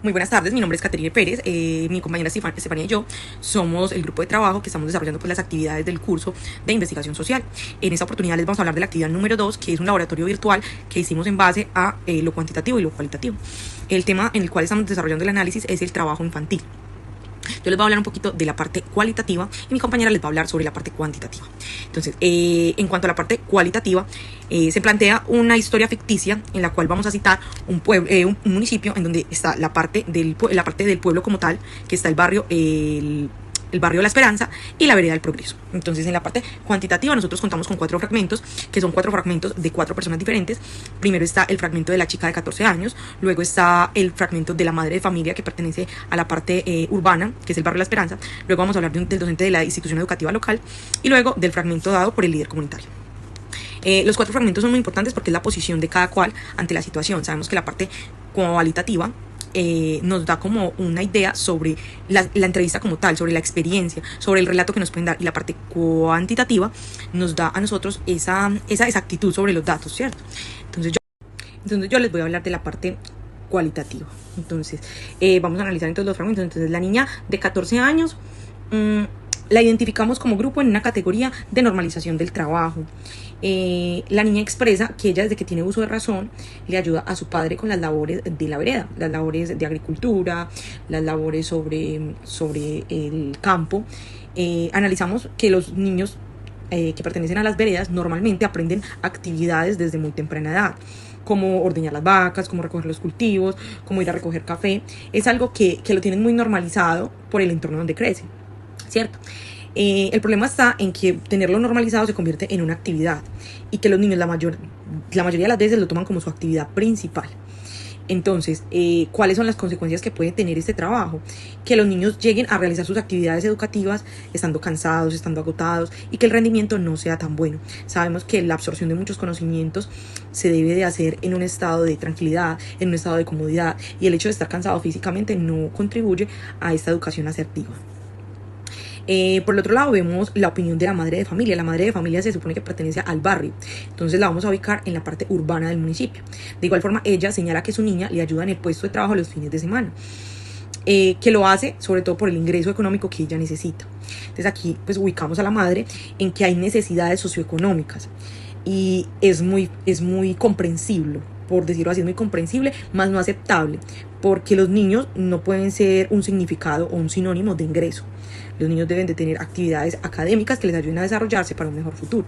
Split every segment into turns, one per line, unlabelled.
Muy buenas tardes, mi nombre es Caterine Pérez, mi compañera Estefanía y yo somos el grupo de trabajo que estamos desarrollando las actividades del curso de investigación social. En esta oportunidad les vamos a hablar de la actividad número 2, que es un laboratorio virtual que hicimos en base a lo cuantitativo y lo cualitativo. El tema en el cual estamos desarrollando el análisis es el trabajo infantil. Yo les voy a hablar un poquito de la parte cualitativa y mi compañera les va a hablar sobre la parte cuantitativa. Entonces, en cuanto a la parte cualitativa, se plantea una historia ficticia en la cual vamos a citar un municipio en donde está la parte del pueblo como tal, que está el barrio La Esperanza y la vereda del Progreso. Entonces, en la parte cuantitativa nosotros contamos con 4 fragmentos, que son 4 fragmentos de 4 personas diferentes. Primero está el fragmento de la chica de 14 años, luego está el fragmento de la madre de familia, que pertenece a la parte urbana, que es el barrio La Esperanza. Luego vamos a hablar del docente de la institución educativa local y luego del fragmento dado por el líder comunitario. Los 4 fragmentos son muy importantes porque es la posición de cada cual ante la situación. Sabemos que la parte cualitativa nos da como una idea sobre la entrevista como tal, sobre la experiencia, sobre el relato que nos pueden dar, y la parte cuantitativa nos da a nosotros esa exactitud sobre los datos, ¿cierto? Entonces yo les voy a hablar de la parte cualitativa. Entonces vamos a analizar entonces los fragmentos. Entonces la niña de 14 años la identificamos como grupo en una categoría de normalización del trabajo. La niña expresa que ella, desde que tiene uso de razón, le ayuda a su padre con las labores de la vereda, las labores de agricultura, las labores sobre el campo. Analizamos que los niños que pertenecen a las veredas normalmente aprenden actividades desde muy temprana edad, como ordeñar las vacas, como recoger los cultivos, como ir a recoger café. Es algo que lo tienen muy normalizado por el entorno donde crecen, ¿cierto? El problema está en que tenerlo normalizado se convierte en una actividad y que los niños la mayoría de las veces lo toman como su actividad principal. Entonces, ¿cuáles son las consecuencias que puede tener este trabajo? Que los niños lleguen a realizar sus actividades educativas estando cansados, estando agotados, y que el rendimiento no sea tan bueno. Sabemos que la absorción de muchos conocimientos se debe de hacer en un estado de tranquilidad, en un estado de comodidad, y el hecho de estar cansado físicamente no contribuye a esta educación asertiva. Por el otro lado vemos la opinión de la madre de familia. La madre de familia se supone que pertenece al barrio, entonces la vamos a ubicar en la parte urbana del municipio. De igual forma, ella señala que su niña le ayuda en el puesto de trabajo los fines de semana, que lo hace sobre todo por el ingreso económico que ella necesita. Entonces aquí pues ubicamos a la madre en que hay necesidades socioeconómicas y es muy comprensible, por decirlo así, es muy comprensible, más no aceptable, porque los niños no pueden ser un significado o un sinónimo de ingreso. Los niños deben de tener actividades académicas que les ayuden a desarrollarse para un mejor futuro.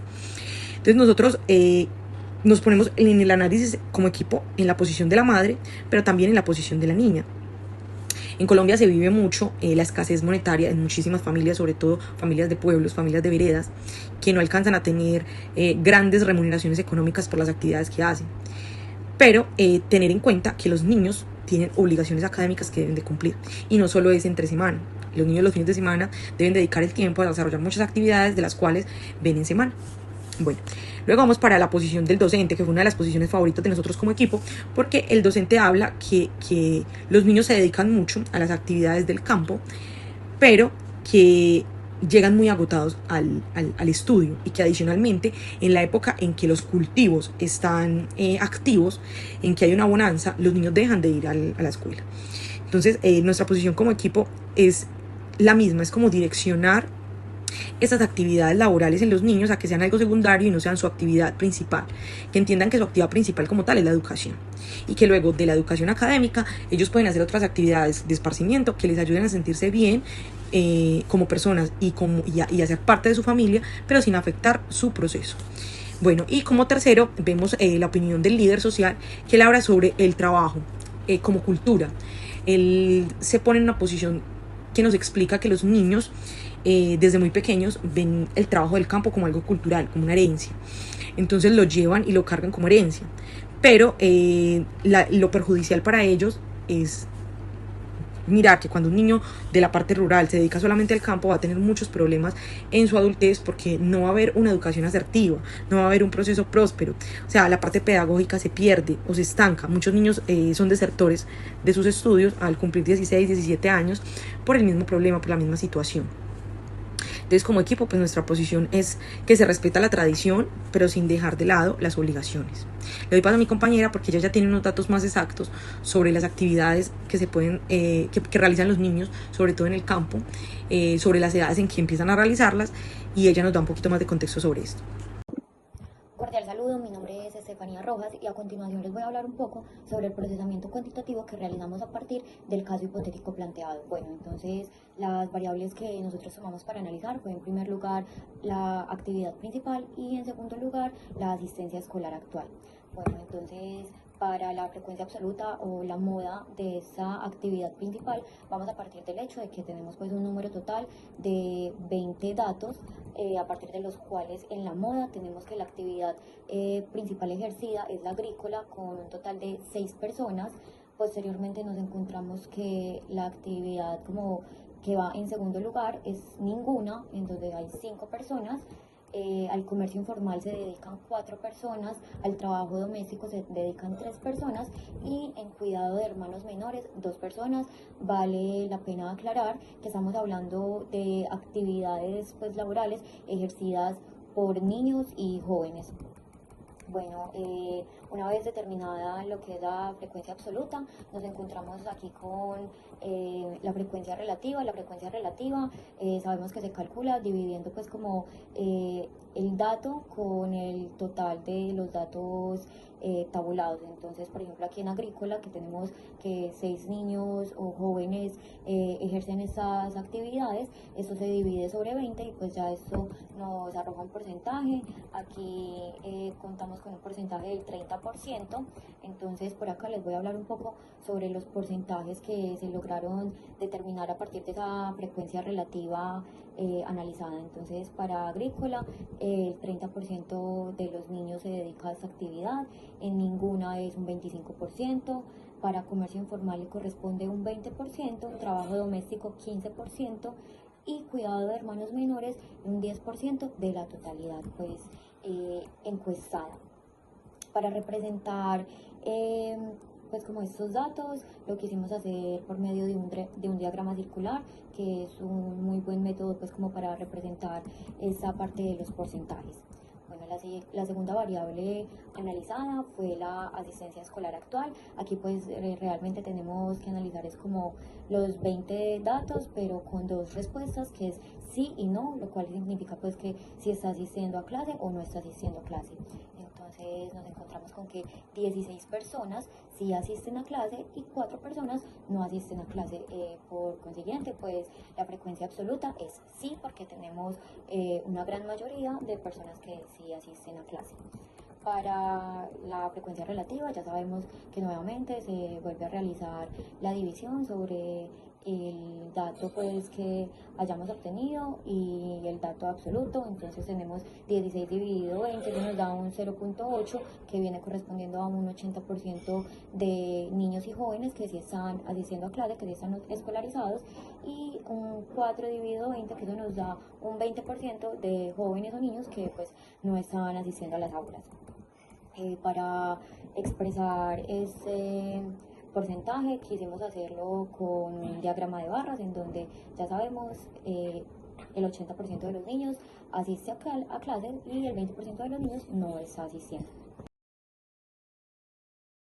Entonces nosotros nos ponemos en el análisis como equipo en la posición de la madre, pero también en la posición de la niña. En Colombia se vive mucho la escasez monetaria en muchísimas familias, sobre todo familias de pueblos, familias de veredas, que no alcanzan a tener grandes remuneraciones económicas por las actividades que hacen. Pero tener en cuenta que los niños tienen obligaciones académicas que deben de cumplir, y no solo es entre semana. Los niños los fines de semana deben dedicar el tiempo a desarrollar muchas actividades de las cuales ven en semana. Bueno, luego vamos para la posición del docente, que fue una de las posiciones favoritas de nosotros como equipo, porque el docente habla que los niños se dedican mucho a las actividades del campo, pero que llegan muy agotados al estudio, y que adicionalmente en la época en que los cultivos están activos, en que hay una bonanza, los niños dejan de ir a la escuela. Entonces nuestra posición como equipo es la misma, es como direccionar esas actividades laborales en los niños a que sean algo secundario y no sean su actividad principal, que entiendan que su actividad principal como tal es la educación, y que luego de la educación académica ellos pueden hacer otras actividades de esparcimiento que les ayuden a sentirse bien como personas y a ser parte de su familia, pero sin afectar su proceso. Bueno, y como tercero vemos la opinión del líder social, que él habla sobre el trabajo como cultura. Él se pone en una posición que nos explica que los niños desde muy pequeños ven el trabajo del campo como algo cultural, como una herencia. Entonces lo llevan y lo cargan como herencia, pero lo perjudicial para ellos es mirar que cuando un niño de la parte rural se dedica solamente al campo, va a tener muchos problemas en su adultez, porque no va a haber una educación asertiva, no va a haber un proceso próspero. O sea, la parte pedagógica se pierde o se estanca. Muchos niños son desertores de sus estudios al cumplir 16, 17 años por el mismo problema, por la misma situación. Entonces, como equipo, pues nuestra posición es que se respeta la tradición, pero sin dejar de lado las obligaciones. Le doy paso a mi compañera porque ella ya tiene unos datos más exactos sobre las actividades que se pueden, que realizan los niños, sobre todo en el campo, sobre las edades en que empiezan a realizarlas, y ella nos da un poquito más de contexto sobre esto.
Cordial saludo, mi nombre es Estefanía Rojas y a continuación les voy a hablar un poco sobre el procesamiento cuantitativo que realizamos a partir del caso hipotético planteado. Bueno, entonces las variables que nosotros tomamos para analizar fue en primer lugar la actividad principal y en segundo lugar la asistencia escolar actual. Bueno, entonces para la frecuencia absoluta o la moda de esa actividad principal vamos a partir del hecho de que tenemos pues un número total de 20 datos a partir de los cuales en la moda tenemos que la actividad principal ejercida es la agrícola con un total de 6 personas. Posteriormente nos encontramos que la actividad como que va en segundo lugar es ninguna, en donde hay 5 personas. Al comercio informal se dedican 4 personas, al trabajo doméstico se dedican 3 personas y en cuidado de hermanos menores 2 personas. Vale la pena aclarar que estamos hablando de actividades pues, laborales ejercidas por niños y jóvenes. Bueno, una vez determinada lo que es la frecuencia absoluta, nos encontramos aquí con la frecuencia relativa. La frecuencia relativa sabemos que se calcula dividiendo pues como el dato con el total de los datos tabulados. Entonces, por ejemplo, aquí en agrícola, que tenemos que 6 niños o jóvenes ejercen estas actividades, esto se divide sobre 20 y pues ya esto nos arroja un porcentaje. Aquí contamos con un porcentaje del 30%. Entonces, por acá les voy a hablar un poco sobre los porcentajes que se lograron determinar a partir de esa frecuencia relativa analizada. Entonces, para agrícola, el 30% de los niños se dedica a esta actividad, en ninguna es un 25%, para comercio informal le corresponde un 20%, trabajo doméstico 15% y cuidado de hermanos menores un 10% de la totalidad pues encuestada. Para representar pues como estos datos lo quisimos hacer por medio de un diagrama circular, que es un muy buen método pues como para representar esa parte de los porcentajes. Bueno, la segunda variable analizada fue la asistencia escolar actual. Aquí pues realmente tenemos que analizar es como los 20 datos, pero con dos respuestas, que es sí y no, lo cual significa pues que si está asistiendo a clase o no está asistiendo a clase. Entonces nos encontramos con que 16 personas sí asisten a clase y 4 personas no asisten a clase. Por consiguiente, pues la frecuencia absoluta es sí, porque tenemos una gran mayoría de personas que sí asisten a clase. Para la frecuencia relativa ya sabemos que nuevamente se vuelve a realizar la división sobre el dato pues que hayamos obtenido y el dato absoluto. Entonces tenemos 16 dividido 20, que nos da un 0.8, que viene correspondiendo a un 80% de niños y jóvenes que sí están asistiendo a clase, que sí están escolarizados, y un 4 dividido 20, que eso nos da un 20% de jóvenes o niños que pues no están asistiendo a las aulas. Para expresar este porcentaje quisimos hacerlo con un diagrama de barras, en donde ya sabemos el 80% de los niños asiste a clase y el 20% de los niños no está asistiendo.